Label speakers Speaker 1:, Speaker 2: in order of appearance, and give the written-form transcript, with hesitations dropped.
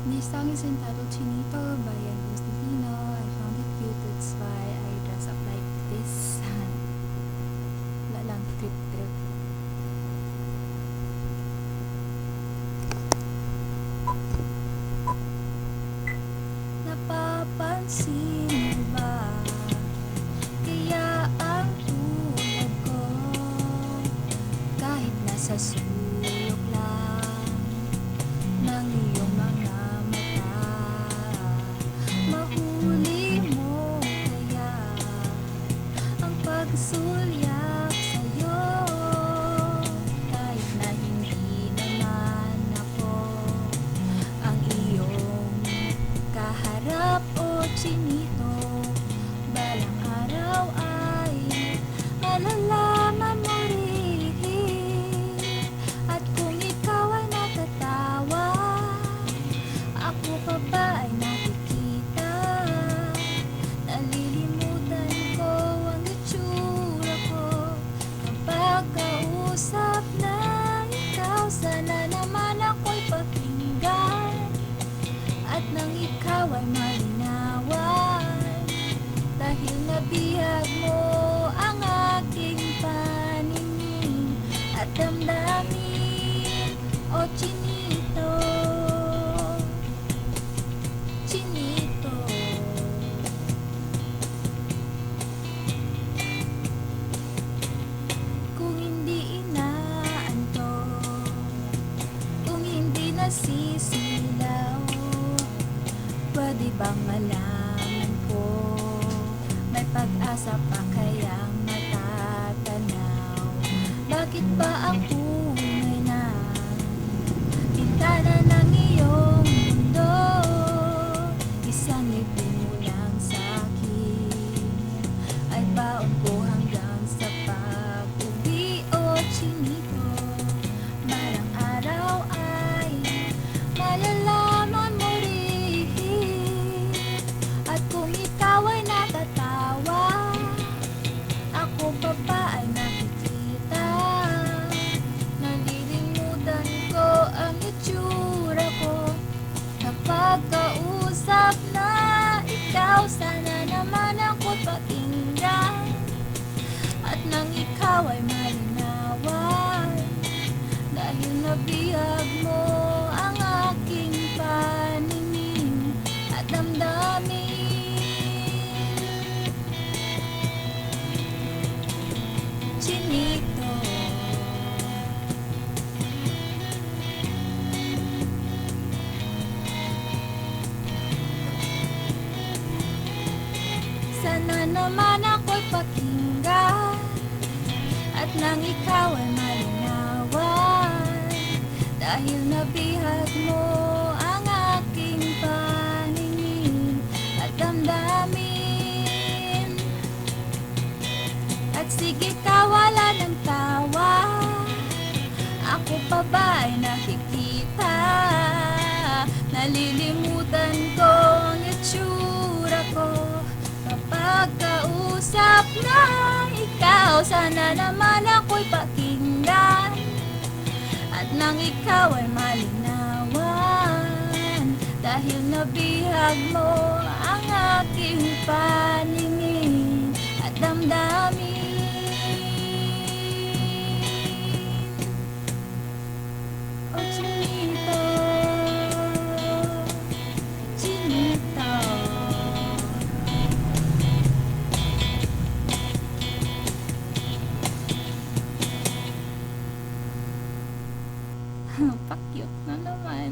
Speaker 1: This song is entitled Chinito by Ian Constantino. I found it cute, that's why I dress up like this. Wala lang, trip-trip. Napapansin mo ba? Kaya ang tulad ko, kahit nasa sulok lang ng iyong mga mata, mahuli mo kaya ang pagsulyak sa'yo, kahit na hindi naman ako ang iyong kaharap o chinito. Balang araw ay malalaman mo rin, at kung ikaw ay natatawa, ako pa ba ay nakikita? Nalilimutan ko ang itsura ko kapag kausap na ikaw. Sana naman ako'y pakinggan, at nang ikaw ay malinawan, dahil nabihag mo ang aking paningin at damdamin. O chinito, chinito, kung hindi inaantok, kung hindi nasisilaw, pwede bang malaman ko may pag-asa pa kayang matatanaw? Bakit ba ako na bintana ng iyong mundo? Isang ngiti mo lang sa'kin ay baon ko hanggang sa pag-uwi. O chinito, balang araw ay malalaman mo rin, at kung ikaw ay natatawa, ako pa ba ay nakikita? Nalilimutan ko ang itsura ko kapag kausap na ikaw. Sana naman ako'y pakinggan, at nang ikaw ay malinawan, dahil nabihag mo ang aking paningin at damdamin. Chinito, sana naman ako'y pakinggan, at nang ikaw ay malinawan, dahil nabihag mo ang aking paningin at damdamin. At sige ka, wala ng tawa, ako pa ba ay nakikita? Nalilimutan ko ang itsura ko kapag kausap na ikaw. Sana naman ako'y pakinggan, at nang ikaw ay malinawan, dahil nabihag mo ang aking paningin at damdamin. O chinito, chinito, pa-cute na naman.